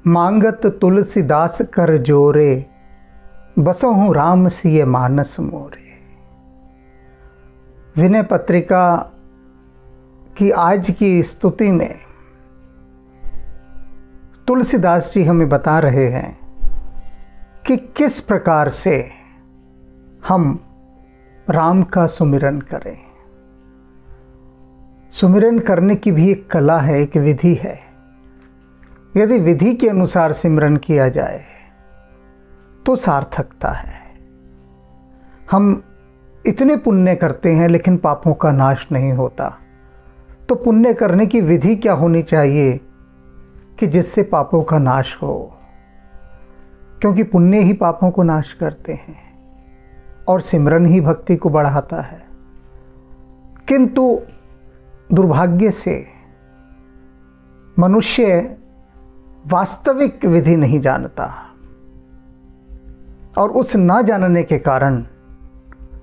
मांगत तुलसीदास कर जोरे, बसहु राम सिय मानस मोरे। विनय पत्रिका की आज की स्तुति में तुलसीदास जी हमें बता रहे हैं कि किस प्रकार से हम राम का सुमिरन करें। सुमिरन करने की भी एक कला है, एक विधि है। यदि विधि के अनुसार सिमरन किया जाए तो सार्थकता है। हम इतने पुण्य करते हैं लेकिन पापों का नाश नहीं होता, तो पुण्य करने की विधि क्या होनी चाहिए कि जिससे पापों का नाश हो, क्योंकि पुण्य ही पापों को नाश करते हैं और सिमरन ही भक्ति को बढ़ाता है। किंतु दुर्भाग्य से मनुष्य वास्तविक विधि नहीं जानता और उस ना जानने के कारण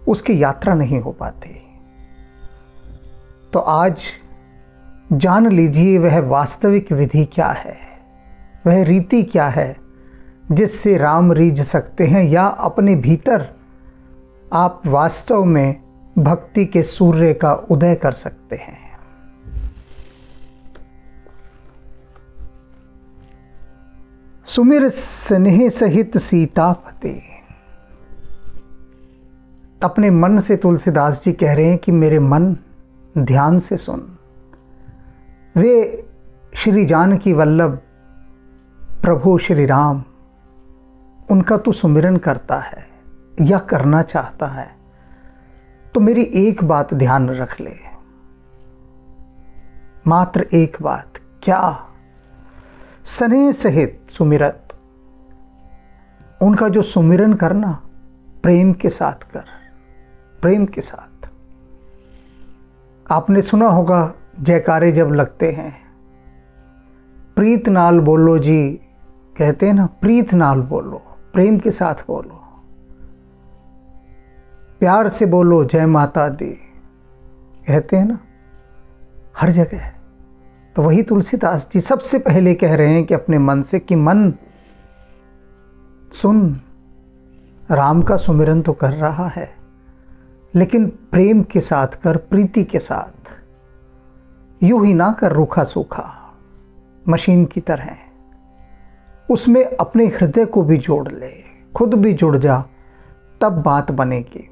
उसकी यात्रा नहीं हो पाती। तो आज जान लीजिए वह वास्तविक विधि क्या है, वह रीति क्या है जिससे राम रीझ सकते हैं, या अपने भीतर आप वास्तव में भक्ति के सूर्य का उदय कर सकते हैं। सुमिर स्नेह सहित सीतापति। अपने मन से तुलसीदास जी कह रहे हैं कि मेरे मन ध्यान से सुन। वे श्री जानकी वल्लभ प्रभु श्री राम, उनका तू सुमिरन करता है या करना चाहता है, तो मेरी एक बात ध्यान रख ले, मात्र एक बात। क्या? स्नेह सहित सुमिरत। उनका जो सुमिरन करना प्रेम के साथ कर, प्रेम के साथ। आपने सुना होगा जयकारे जब लगते हैं, प्रीत नाल बोलो जी, कहते हैं ना, प्रीत नाल बोलो, प्रेम के साथ बोलो, प्यार से बोलो, जय माता दी, कहते हैं ना हर जगह। तो वही तुलसीदास जी सबसे पहले कह रहे हैं कि अपने मन से कि मन सुन, राम का सुमिरन तो कर रहा है लेकिन प्रेम के साथ कर, प्रीति के साथ। यूं ही ना कर रूखा सूखा मशीन की तरह। उसमें अपने हृदय को भी जोड़ ले, खुद भी जुड़ जा, तब बात बनेगी।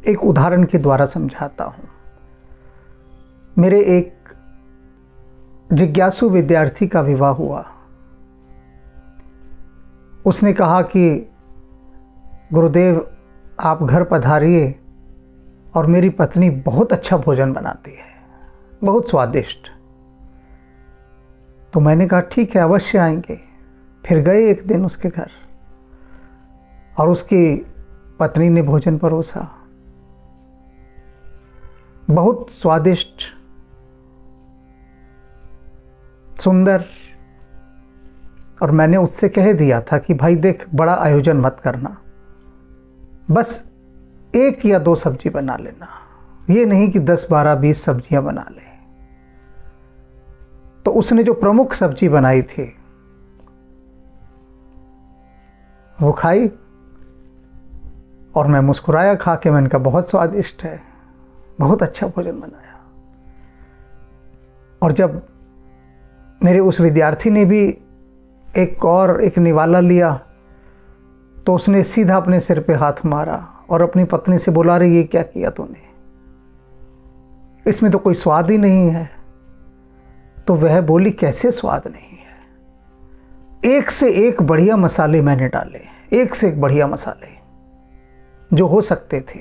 एक उदाहरण के द्वारा समझाता हूं। मेरे एक जिज्ञासु विद्यार्थी का विवाह हुआ। उसने कहा कि गुरुदेव आप घर पधारिए और मेरी पत्नी बहुत अच्छा भोजन बनाती है, बहुत स्वादिष्ट। तो मैंने कहा ठीक है, अवश्य आएंगे। फिर गए एक दिन उसके घर और उसकी पत्नी ने भोजन परोसा, बहुत स्वादिष्ट, सुंदर। और मैंने उससे कह दिया था कि भाई देख, बड़ा आयोजन मत करना, बस 1 या 2 सब्जी बना लेना, ये नहीं कि 10, 12, 20 सब्जियां बना ले। तो उसने जो प्रमुख सब्जी बनाई थी वो खाई और मैं मुस्कुराया खा के। मैंने कहा बहुत स्वादिष्ट है, बहुत अच्छा भोजन बनाया। और जब मेरे उस विद्यार्थी ने भी एक निवाला लिया तो उसने सीधा अपने सिर पे हाथ मारा और अपनी पत्नी से बोला, अरे ये क्या किया तूने, इसमें तो कोई स्वाद ही नहीं है। तो वह बोली, कैसे स्वाद नहीं है? एक से एक बढ़िया मसाले मैंने डाले, एक से एक बढ़िया मसाले जो हो सकते थे।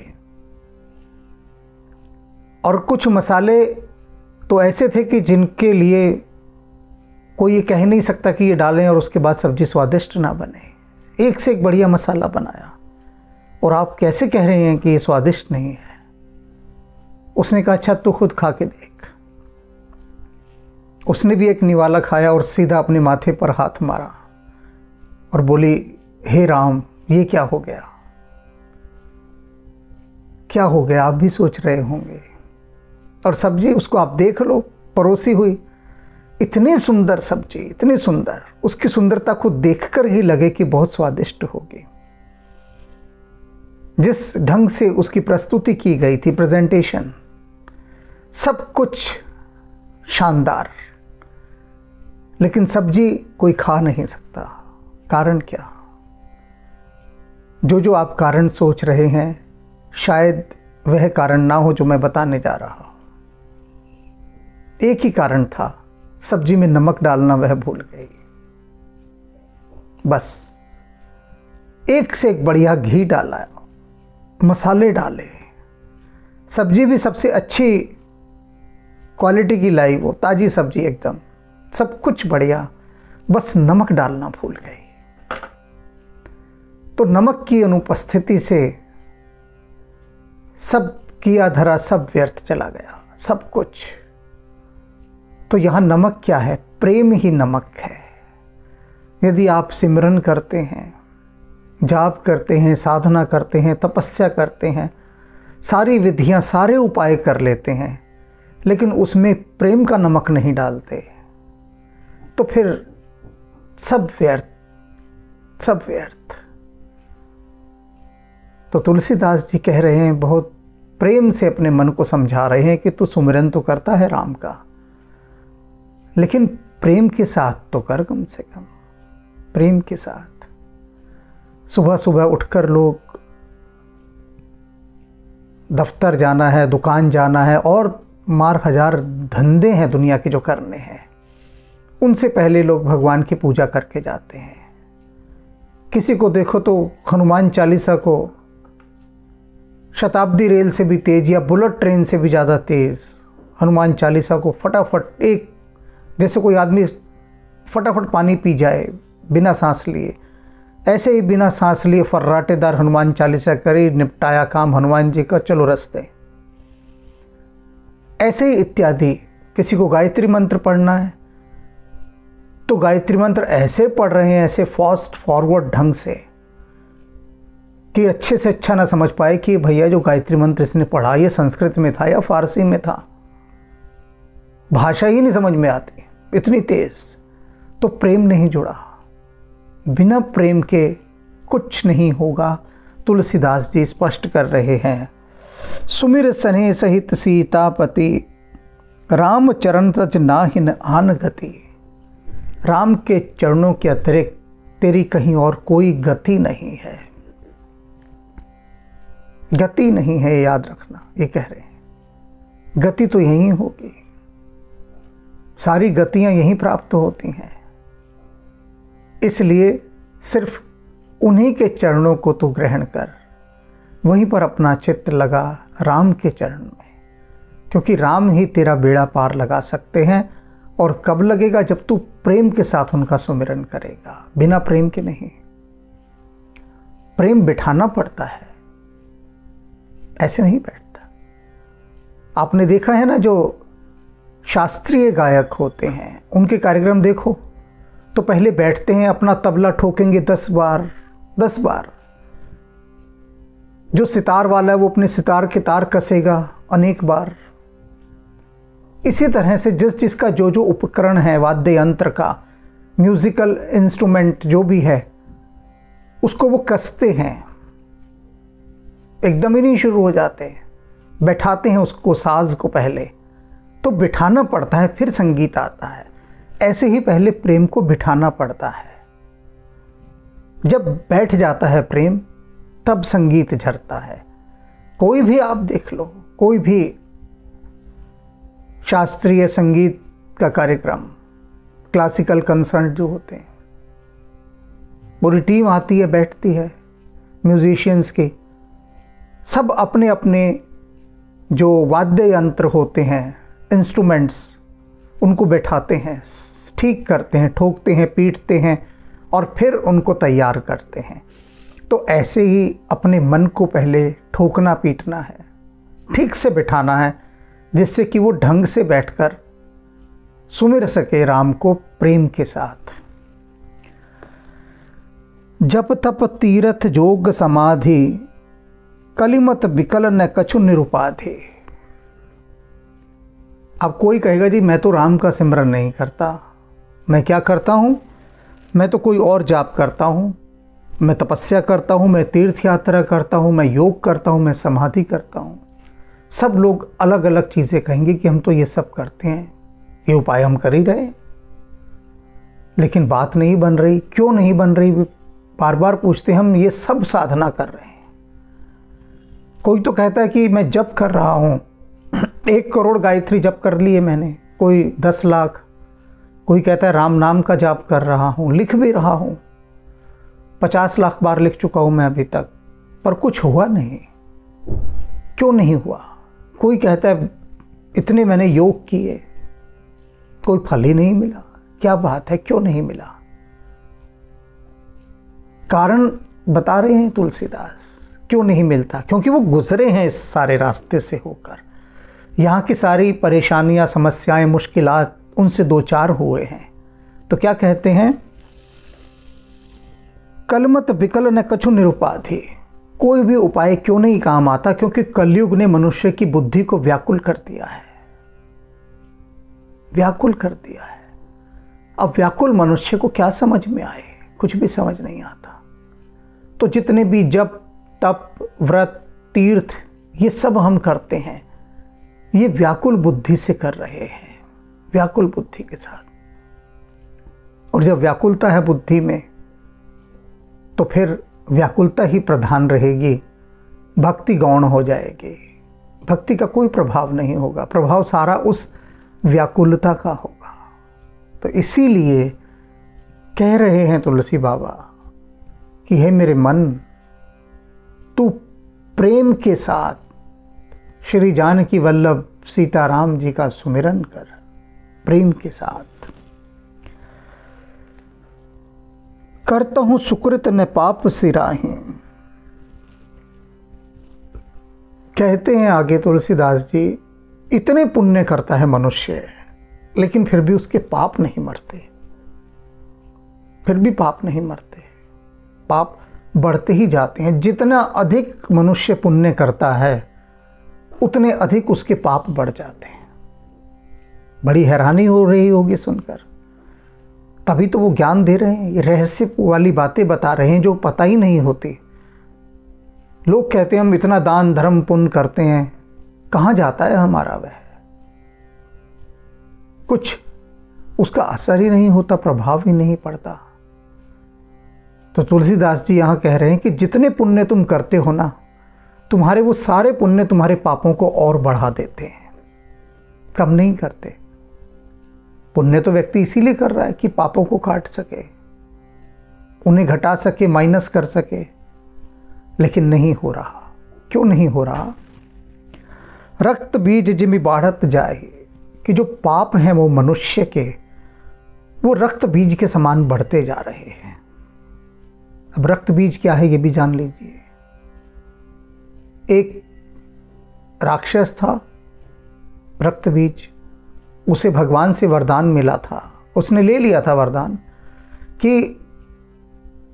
और कुछ मसाले तो ऐसे थे कि जिनके लिए कोई ये कह नहीं सकता कि ये डालें और उसके बाद सब्जी स्वादिष्ट ना बने। एक से एक बढ़िया मसाला बनाया और आप कैसे कह रहे हैं कि ये स्वादिष्ट नहीं है? उसने कहा अच्छा तू खुद खा के देख। उसने भी एक निवाला खाया और सीधा अपने माथे पर हाथ मारा और बोली, हे राम, ये क्या हो गया, क्या हो गया? आप भी सोच रहे होंगे। और सब्जी उसको आप देख लो, परोसी हुई, इतनी सुंदर सब्जी, इतनी सुंदर, उसकी सुंदरता को देखकर ही लगे कि बहुत स्वादिष्ट होगी। जिस ढंग से उसकी प्रस्तुति की गई थी, प्रेजेंटेशन, सब कुछ शानदार, लेकिन सब्जी कोई खा नहीं सकता। कारण क्या? जो आप कारण सोच रहे हैं, शायद वह कारण ना हो जो मैं बताने जा रहा हूं। एक ही कारण था, सब्जी में नमक डालना वह भूल गई। बस एक से एक बढ़िया घी डाला, मसाले डाले, सब्जी भी सबसे अच्छी क्वालिटी की लाई, वो ताजी सब्जी एकदम, सब कुछ बढ़िया, बस नमक डालना भूल गई। तो नमक की अनुपस्थिति से सब किया धरा सब व्यर्थ चला गया, सब कुछ। तो यहाँ नमक क्या है? प्रेम ही नमक है। यदि आप सिमरन करते हैं, जाप करते हैं, साधना करते हैं, तपस्या करते हैं, सारी विधियां, सारे उपाय कर लेते हैं, लेकिन उसमें प्रेम का नमक नहीं डालते, तो फिर सब व्यर्थ, सब व्यर्थ। तो तुलसीदास जी कह रहे हैं, बहुत प्रेम से अपने मन को समझा रहे हैं कि तू सुमिरन तो करता है राम का, लेकिन प्रेम के साथ तो कर, कम से कम प्रेम के साथ। सुबह सुबह उठकर लोग दफ्तर जाना है, दुकान जाना है, और मार हजार धंधे हैं दुनिया के जो करने हैं, उनसे पहले लोग भगवान की पूजा करके जाते हैं। किसी को देखो तो हनुमान चालीसा को शताब्दी रेल से भी तेज या बुलेट ट्रेन से भी ज़्यादा तेज हनुमान चालीसा को फटाफट, एक जैसे कोई आदमी फटाफट पानी पी जाए बिना सांस लिए, ऐसे ही बिना सांस लिए फर्राटेदार हनुमान चालीसा करे, निपटाया काम हनुमान जी का, चलो रास्ते। ऐसे ही इत्यादि। किसी को गायत्री मंत्र पढ़ना है तो गायत्री मंत्र ऐसे पढ़ रहे हैं, ऐसे फास्ट फॉरवर्ड ढंग से, कि अच्छे से अच्छा ना समझ पाए कि भैया जो गायत्री मंत्र इसने पढ़ा ये संस्कृत में था या फारसी में था, भाषा ही नहीं समझ में आती, इतनी तेज। तो प्रेम नहीं जुड़ा, बिना प्रेम के कुछ नहीं होगा। तुलसीदास जी स्पष्ट कर रहे हैं, सुमिर सने सहित सीतापति, राम चरण तज नाहिन आन गति। राम के चरणों के अतिरिक्त तेरी कहीं और कोई गति नहीं है, गति नहीं है, याद रखना। ये कह रहे हैं गति तो यहीं होगी, सारी गतियां यहीं प्राप्त होती हैं। इसलिए सिर्फ उन्हीं के चरणों को तू ग्रहण कर, वहीं पर अपना चित्त लगा राम के चरण में, क्योंकि राम ही तेरा बेड़ा पार लगा सकते हैं। और कब लगेगा? जब तू प्रेम के साथ उनका सुमिरन करेगा, बिना प्रेम के नहीं। प्रेम बिठाना पड़ता है, ऐसे नहीं बैठता। आपने देखा है ना, जो शास्त्रीय गायक होते हैं उनके कार्यक्रम देखो तो पहले बैठते हैं, अपना तबला ठोकेंगे 10 बार 10 बार। जो सितार वाला है वो अपने सितार के तार कसेगा अनेक बार। इसी तरह से जिसका जो उपकरण है, वाद्य यंत्र का, म्यूजिकल इंस्ट्रूमेंट जो भी है, उसको वो कसते हैं, एकदम ही नहीं शुरू हो जाते, बैठाते हैं उसको, साज को पहले तो बिठाना पड़ता है, फिर संगीत आता है। ऐसे ही पहले प्रेम को बिठाना पड़ता है। जब बैठ जाता है प्रेम, तब संगीत झरता है। कोई भी आप देख लो, कोई भी शास्त्रीय संगीत का कार्यक्रम, क्लासिकल कंसर्ट जो होते हैं, पूरी टीम आती है, बैठती है, म्यूजिशियंस की, सब अपने अपने जो वाद्य यंत्र होते हैं, इंस्ट्रूमेंट्स, उनको बैठाते हैं, ठीक करते हैं, ठोकते हैं, पीटते हैं और फिर उनको तैयार करते हैं। तो ऐसे ही अपने मन को पहले ठोकना पीटना है, ठीक से बिठाना है, जिससे कि वो ढंग से बैठकर सुमिर सके राम को प्रेम के साथ। जप तप तीरथ जोग समाधि, कलिमत विकल न कछु निरुपाधि। अब कोई कहेगा जी मैं तो राम का सिमरन नहीं करता, मैं क्या करता हूँ, मैं तो कोई और जाप करता हूँ, मैं तपस्या करता हूँ, मैं तीर्थ यात्रा करता हूँ, मैं योग करता हूँ, मैं समाधि करता हूँ। सब लोग अलग अलग चीज़ें कहेंगे कि हम तो ये सब करते हैं, ये उपाय हम कर ही रहे, लेकिन बात नहीं बन रही। क्यों नहीं बन रही? बार बार पूछते हैं। हम ये सब साधना कर रहे हैं। कोई तो कहता है कि मैं जप कर रहा हूँ, 1 करोड़ गायत्री जप कर लिए मैंने, कोई 10 लाख, कोई कहता है राम नाम का जाप कर रहा हूँ, लिख भी रहा हूँ, 50 लाख बार लिख चुका हूँ मैं अभी तक, पर कुछ हुआ नहीं। क्यों नहीं हुआ? कोई कहता है इतने मैंने योग किए, कोई फल ही नहीं मिला। क्या बात है, क्यों नहीं मिला? कारण बता रहे हैं तुलसीदास, क्यों नहीं मिलता? क्योंकि वो गुजरे हैं इस सारे रास्ते से होकर। यहाँ की सारी परेशानियाँ, समस्याएं, मुश्किलात उनसे 2-4 हुए हैं। तो क्या कहते हैं? कलमत विकल न कछु निरुपाधि। कोई भी उपाय क्यों नहीं काम आता? क्योंकि कलयुग ने मनुष्य की बुद्धि को व्याकुल कर दिया है, व्याकुल कर दिया है। अब व्याकुल मनुष्य को क्या समझ में आए? कुछ भी समझ नहीं आता। तो जितने भी जप, तप, व्रत, तीर्थ, ये सब हम करते हैं, ये व्याकुल बुद्धि से कर रहे हैं, व्याकुल बुद्धि के साथ। और जब व्याकुलता है बुद्धि में, तो फिर व्याकुलता ही प्रधान रहेगी, भक्ति गौण हो जाएगी, भक्ति का कोई प्रभाव नहीं होगा, प्रभाव सारा उस व्याकुलता का होगा। तो इसीलिए कह रहे हैं तुलसी बाबा कि हे मेरे मन, तू प्रेम के साथ श्री जानकी वल्लभ सीताराम जी का सुमिरन कर, प्रेम के साथ। करता हूं सुकृत न पाप सिराही। कहते हैं आगे तुलसीदास जी, इतने पुण्य करता है मनुष्य, लेकिन फिर भी उसके पाप नहीं मरते, फिर भी पाप नहीं मरते, पाप बढ़ते ही जाते हैं। जितना अधिक मनुष्य पुण्य करता है, उतने अधिक उसके पाप बढ़ जाते हैं। बड़ी हैरानी हो रही होगी सुनकर, तभी तो वो ज्ञान दे रहे हैं, ये रहस्य वाली बातें बता रहे हैं जो पता ही नहीं होती। लोग कहते हैं हम इतना दान धर्म पुण्य करते हैं, कहाँ जाता है हमारा वह? कुछ उसका असर ही नहीं होता, प्रभाव ही नहीं पड़ता। तो तुलसीदास जी यहाँ कह रहे हैं कि जितने पुण्य तुम करते हो ना, तुम्हारे वो सारे पुण्य तुम्हारे पापों को और बढ़ा देते हैं, कम नहीं करते। पुण्य तो व्यक्ति इसीलिए कर रहा है कि पापों को काट सके, उन्हें घटा सके, माइनस कर सके, लेकिन नहीं हो रहा। क्यों नहीं हो रहा? रक्त बीज जिमि बाढ़त जाए, कि जो पाप हैं वो मनुष्य के, वो रक्त बीज के समान बढ़ते जा रहे हैं। अब रक्त बीज क्या है ये भी जान लीजिए। एक राक्षस था, रक्त बीज, उसे भगवान से वरदान मिला था, उसने ले लिया था वरदान कि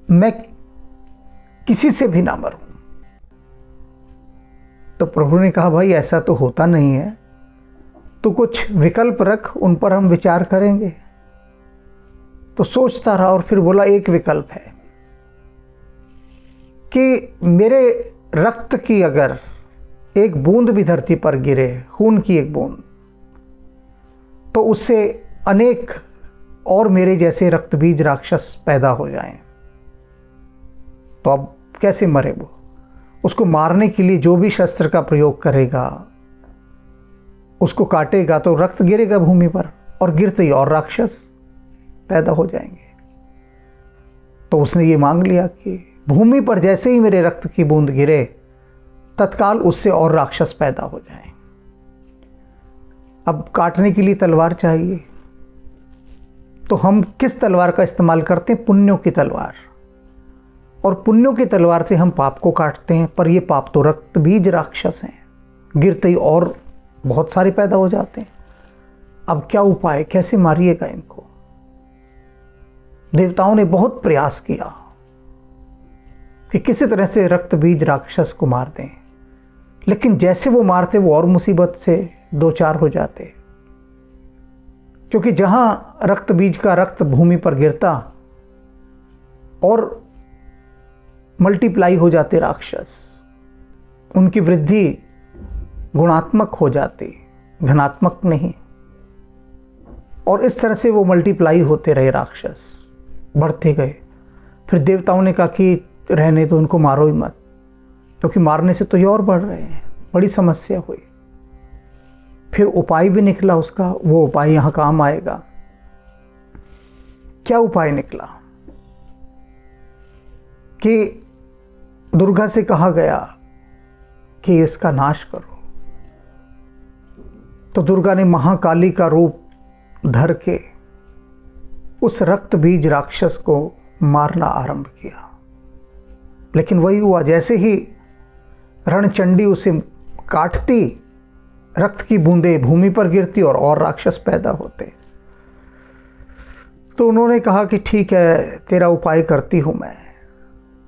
मैं किसी से भी ना मरूं। तो प्रभु ने कहा भाई ऐसा तो होता नहीं है, तो कुछ विकल्प रख, उन पर हम विचार करेंगे। तो सोचता रहा और फिर बोला एक विकल्प है कि मेरे रक्त की अगर एक बूंद भी धरती पर गिरे, खून की एक बूंद, तो उससे अनेक और मेरे जैसे रक्त बीज राक्षस पैदा हो जाएं। तो अब कैसे मरे वो? उसको मारने के लिए जो भी शस्त्र का प्रयोग करेगा, उसको काटेगा तो रक्त गिरेगा भूमि पर, और गिरते ही और राक्षस पैदा हो जाएंगे। तो उसने ये मांग लिया कि भूमि पर जैसे ही मेरे रक्त की बूंद गिरे, तत्काल उससे और राक्षस पैदा हो जाएं। अब काटने के लिए तलवार चाहिए, तो हम किस तलवार का इस्तेमाल करते हैं? पुण्यों की तलवार। और पुण्यों की तलवार से हम पाप को काटते हैं, पर ये पाप तो रक्त बीज राक्षस हैं, गिरते ही और बहुत सारे पैदा हो जाते हैं। अब क्या उपाय, कैसे मारिएगा इनको? देवताओं ने बहुत प्रयास किया कि किसी तरह से रक्त बीज राक्षस को मार दें, लेकिन जैसे वो मारते वो और मुसीबत से 2-4 हो जाते। क्योंकि जहाँ रक्त बीज का रक्त भूमि पर गिरता और मल्टीप्लाई हो जाते राक्षस, उनकी वृद्धि गुणात्मक हो जाती, घनात्मक नहीं। और इस तरह से वो मल्टीप्लाई होते रहे, राक्षस बढ़ते गए। फिर देवताओं ने कहा कि रहने तो उनको मारो ही मत, क्योंकि मारने से तो ये और बढ़ रहे हैं। बड़ी समस्या हुई। फिर उपाय भी निकला उसका, वो उपाय यहाँ काम आएगा। क्या उपाय निकला कि दुर्गा से कहा गया कि इसका नाश करो। तो दुर्गा ने महाकाली का रूप धर के उस रक्त बीज राक्षस को मारना आरंभ किया। लेकिन वही हुआ, जैसे ही रणचंडी उसे काटती, रक्त की बूंदें भूमि पर गिरती और राक्षस पैदा होते। तो उन्होंने कहा कि ठीक है, तेरा उपाय करती हूं मैं।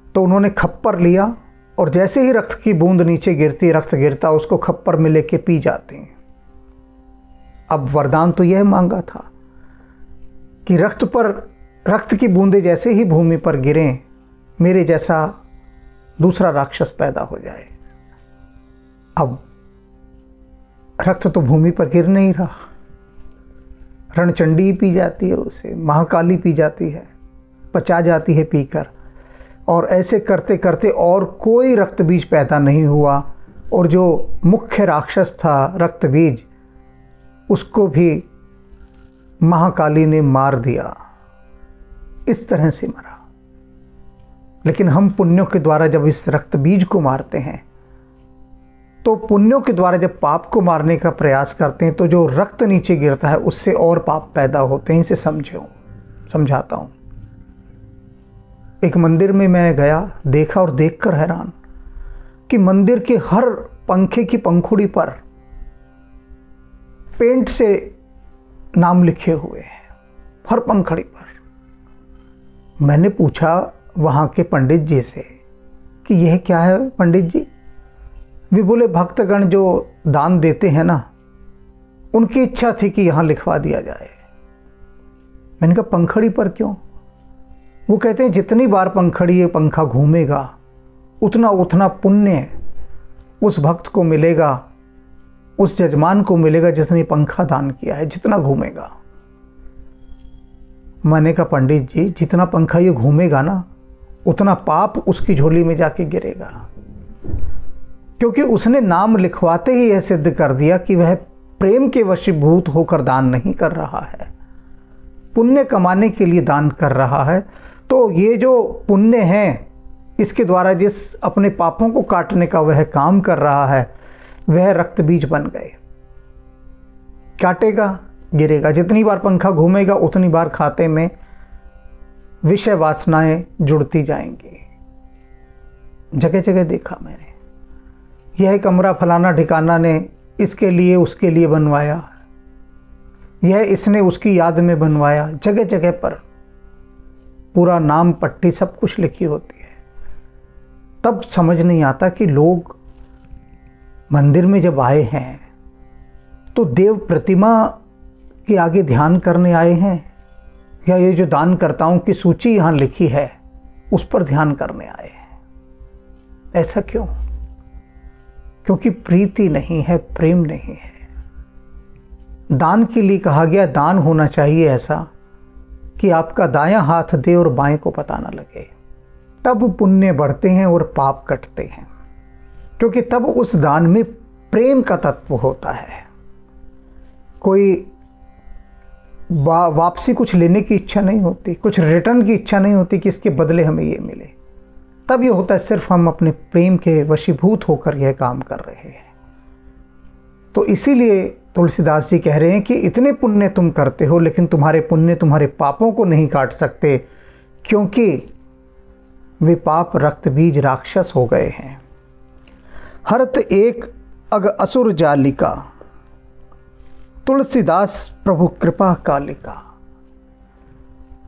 तो उन्होंने खप्पर लिया और जैसे ही रक्त की बूंद नीचे गिरती, रक्त गिरता, उसको खप्पर में लेके पी जाती। अब वरदान तो यह मांगा था कि रक्त की बूंदें जैसे ही भूमि पर गिरें, मेरे जैसा दूसरा राक्षस पैदा हो जाए। अब रक्त तो भूमि पर गिर नहीं रहा, रणचंडी पी जाती है उसे, महाकाली पी जाती है, पचा जाती है पीकर। और ऐसे करते करते और कोई रक्त बीज पैदा नहीं हुआ, और जो मुख्य राक्षस था रक्त बीज, उसको भी महाकाली ने मार दिया। इस तरह से मरा। लेकिन हम पुण्यों के द्वारा जब इस रक्त बीज को मारते हैं, तो पुण्यों के द्वारा जब पाप को मारने का प्रयास करते हैं, तो जो रक्त नीचे गिरता है उससे और पाप पैदा होते हैं। इसे समझाता हूं। एक मंदिर में मैं गया, देखा और देखकर हैरान कि मंदिर के हर पंखे की पंखुड़ी पर पेंट से नाम लिखे हुए हैं, हर पंखुड़ी पर। मैंने पूछा वहाँ के पंडित जी से कि यह क्या है पंडित जी? वे बोले भक्तगण जो दान देते हैं ना, उनकी इच्छा थी कि यहाँ लिखवा दिया जाए। मैंने कहा पंखड़ी पर क्यों? वो कहते हैं जितनी बार पंखा घूमेगा उतना उतना पुण्य उस भक्त को मिलेगा, उस यजमान को मिलेगा जिसने पंखा दान किया है, जितना घूमेगा। मैंने कहा पंडित जी, जितना पंखा ये घूमेगा ना, उतना पाप उसकी झोली में जाके गिरेगा, क्योंकि उसने नाम लिखवाते ही यह सिद्ध कर दिया कि वह प्रेम के वशीभूत होकर दान नहीं कर रहा है, पुण्य कमाने के लिए दान कर रहा है। तो ये जो पुण्य है, इसके द्वारा जिस अपने पापों को काटने का वह काम कर रहा है, वह रक्त बीज बन गए। काटेगा, गिरेगा। जितनी बार पंखा घूमेगा उतनी बार खाते में विषय वासनाएं जुड़ती जाएंगी। जगह जगह देखा मैंने, यह कमरा फलाना ठिकाना ने इसके लिए उसके लिए बनवाया, यह इसने उसकी याद में बनवाया। जगह जगह पर पूरा नाम पट्टी सब कुछ लिखी होती है। तब समझ नहीं आता कि लोग मंदिर में जब आए हैं तो देव प्रतिमा के आगे ध्यान करने आए हैं, या ये जो दानकर्ताओं की सूची यहाँ लिखी है उस पर ध्यान करने आए हैं? ऐसा क्यों? क्योंकि प्रीति नहीं है, प्रेम नहीं है। दान के लिए कहा गया, दान होना चाहिए ऐसा कि आपका दायां हाथ दे और बाएं को पता ना लगे। तब पुण्य बढ़ते हैं और पाप कटते हैं, क्योंकि तब उस दान में प्रेम का तत्व होता है। कोई वापसी कुछ लेने की इच्छा नहीं होती, कुछ रिटर्न की इच्छा नहीं होती कि इसके बदले हमें ये मिले। तब ये होता है सिर्फ हम अपने प्रेम के वशीभूत होकर यह काम कर रहे हैं। तो इसीलिए तुलसीदास जी कह रहे हैं कि इतने पुण्य तुम करते हो, लेकिन तुम्हारे पुण्य तुम्हारे पापों को नहीं काट सकते, क्योंकि वे पाप रक्त बीज राक्षस हो गए हैं। हरत एक अग असुर जालिका, तुलसीदास प्रभु कृपा कालिका।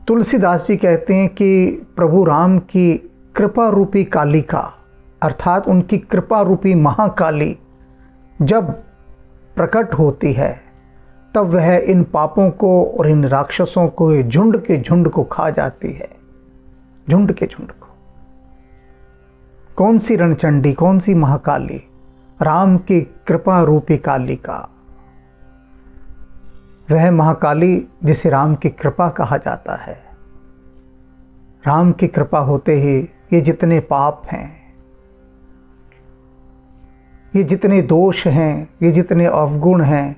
तुलसीदास जी कहते हैं कि प्रभु राम की कृपा रूपी कालिका, अर्थात उनकी कृपा रूपी महाकाली जब प्रकट होती है तब वह इन पापों को और इन राक्षसों को, झुंड के झुंड को खा जाती है, झुंड के झुंड को। कौन सी रणचंडी, कौन सी महाकाली? राम की कृपा रूपी कालिका, वह महाकाली जिसे राम की कृपा कहा जाता है। राम की कृपा होते ही ये जितने पाप हैं, ये जितने दोष हैं, ये जितने अवगुण हैं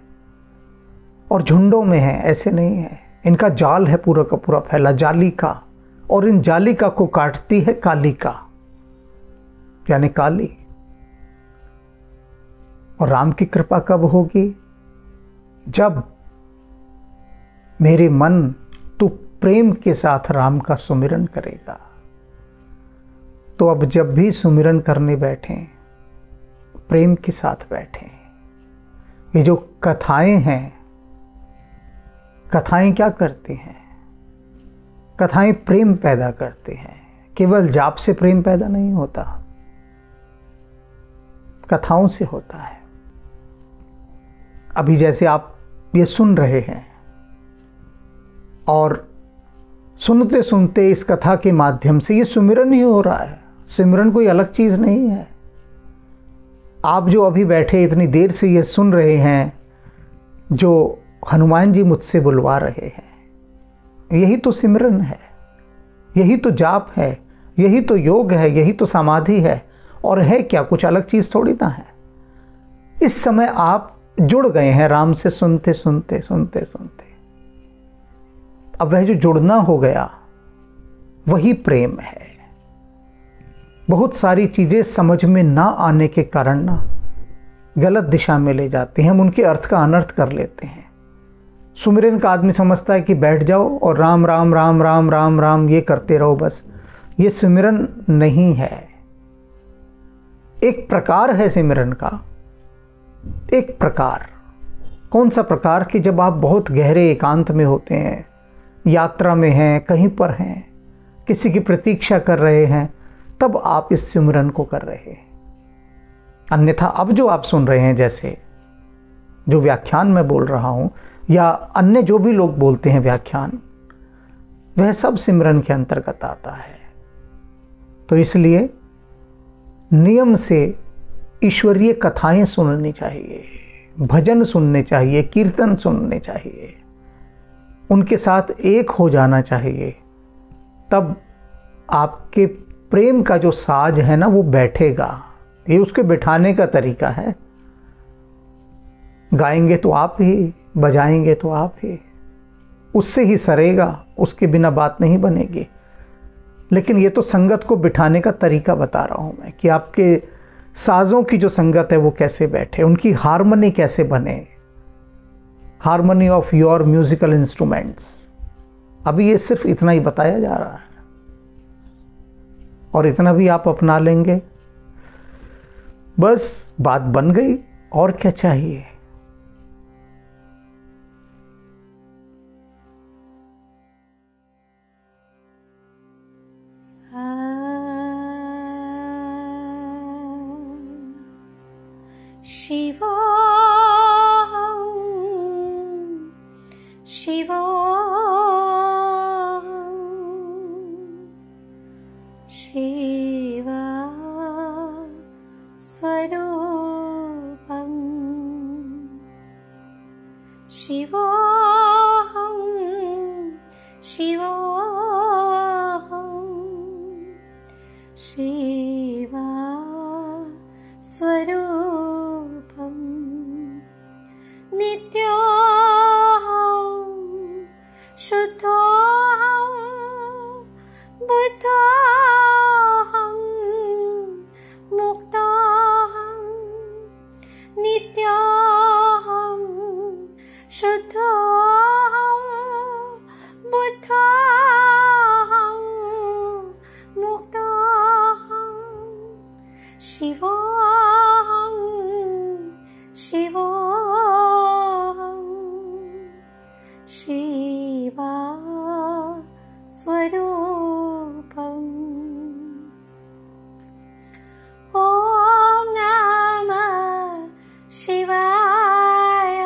और झुंडों में हैं, ऐसे नहीं है। इनका जाल है पूरा का पूरा फैला, जालिका, और इन जालिका को काटती है कालिका, यानी काली। और राम की कृपा कब होगी? जब मेरे मन तू प्रेम के साथ राम का सुमिरन करेगा। तो अब जब भी सुमिरन करने बैठें, प्रेम के साथ बैठें। ये जो कथाएं हैं, कथाएं क्या करती हैं? कथाएं प्रेम पैदा करती हैं। केवल जाप से प्रेम पैदा नहीं होता, कथाओं से होता है। अभी जैसे आप ये सुन रहे हैं और सुनते सुनते इस कथा के माध्यम से ये सुमिरन ही हो रहा है। सिमरन कोई अलग चीज़ नहीं है। आप जो अभी बैठे इतनी देर से ये सुन रहे हैं, जो हनुमान जी मुझसे बुलवा रहे हैं, यही तो सिमरन है, यही तो जाप है, यही तो योग है, यही तो समाधि है। और है क्या, कुछ अलग चीज़ थोड़ी ना है। इस समय आप जुड़ गए हैं राम से, सुनते सुनते सुनते सुनते। अब वह जो जुड़ना हो गया वही प्रेम है। बहुत सारी चीज़ें समझ में ना आने के कारण ना गलत दिशा में ले जाते हैं, हम उनके अर्थ का अनर्थ कर लेते हैं। सुमिरन का आदमी समझता है कि बैठ जाओ और राम राम राम राम राम राम ये करते रहो बस। ये सिमरन नहीं है। एक प्रकार है सिमरन का, एक प्रकार। कौन सा प्रकार? कि जब आप बहुत गहरे एकांत में होते हैं, यात्रा में हैं, कहीं पर हैं, किसी की प्रतीक्षा कर रहे हैं, तब आप इस सिमरन को कर रहे हैं। अन्यथा अब जो आप सुन रहे हैं, जैसे जो व्याख्यान मैं बोल रहा हूं या अन्य जो भी लोग बोलते हैं व्याख्यान, वह सब सिमरन के अंतर्गत आता है। तो इसलिए नियम से ईश्वरीय कथाएं सुननी चाहिए, भजन सुनने चाहिए, कीर्तन सुनने चाहिए, उनके साथ एक हो जाना चाहिए। तब आपके प्रेम का जो साज है ना, वो बैठेगा। ये उसके बिठाने का तरीका है। गाएंगे तो आप ही, बजाएंगे तो आप ही, उससे ही सरेगा, उसके बिना बात नहीं बनेगी। लेकिन ये तो संगत को बिठाने का तरीका बता रहा हूँ मैं, कि आपके साजों की जो संगत है वो कैसे बैठे, उनकी हार्मनी कैसे बने, harmony of your musical instruments. अभी ये सिर्फ इतना ही बताया जा रहा है, और इतना भी आप अपना लेंगे, बस बात बन गई। और क्या चाहिए? शिवो शिवो शिवा स्वरूपम् शिवो शिवो शिवा स्वरूपम् नित्योऽहं शुद्धोऽहं बुद्धोऽहं मुक्तोऽहं नित्योऽहं शुद्धोऽहं बुद्धोऽहं मुक्तोऽहं शिवोऽहं शिवोऽहं शिवा स्वरूपम् ॐ नमः शिवाय